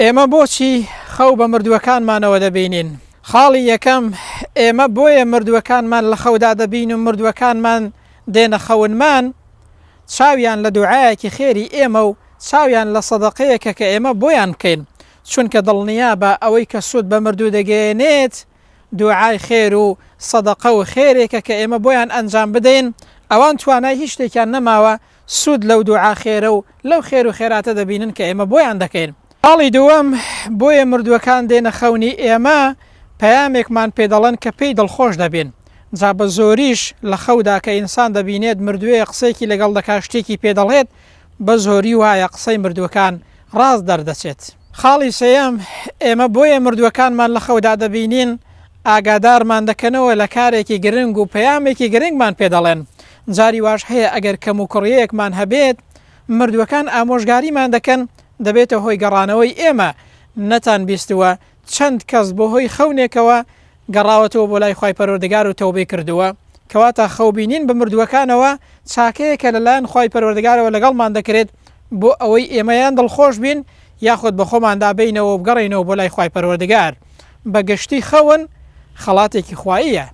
ئێمە بۆچی خەو بە مردووەکانمانەوە دەبینین؟ خاڵی یەکەم، ئێمە بۆیە مردووەکانمان لە خەودا دەبین و مردووەکانمان دێنە خەونمان چاویان لە دوعایەکی خێری ئێمە و چاویان لە سەدەقەیەکە کە ئێمە بۆیان بکەین، چونکە دڵنیا بە ئەوەی کە سوود بە مردوو دەگەێنێت دوعای خێر و سەدەقە و خێرێکە کە ئێمە بۆیان ئەنجام بدەین، ئەوان توانای هیچ شتێکیان نەماوە سوود لەو دوعا خێرە و لەو خێر و خێراتە دەبینن کە ئێمە بۆیان دەکەین. حاڵی دووەم، بۆیە مردووەکان دێنە خەونی ئێمە پەیامێکمان پێدەڵێن کە پێی دڵخۆش دەبین. جا بە زۆریش لە خەودا کە ئینسان دەبینێت مردووەیە قسەیەکی لەگەڵ دەکا شتێکی پێدەڵێت، بە زۆری وایە قسەی مردووەکان ڕاست دەردەچێت. خاڵی سەیەم، ئێمە بۆیە مردووەکانمان لە خەودا دەبینین ئاگادارمان دەکەنەوە لە کارێکی گرنگ و پەیامێکی گرنگمان پێدەڵێن. جاری واش هەیە ئەگەر کەم و کوڕیەکمان هەبێت مردووەکان ئامۆژگاریمان دەکەن دەبێتە هۆی گەڕانەوەی ئێمە نەتان بیستووە چەند کەس بۆ هۆی خەونێکەوە گەڕاوەتەوە بۆ لای خوای پەروەردگار و تەوبەی کردووە. کەواتە خەوبینین بە مردووەکانەوە چاکەیەکە لەلایەن خوای پەروەردگارەوە لەگەڵمان دەکرێت بۆ ئەوەی ئێمەیان دڵخۆش بین یاخود بە خۆماندا بینەوە بگەڕێنەوە بۆ لای خوای پەروەردگار. بەگشتی خەون خەڵاتێکی خواییە.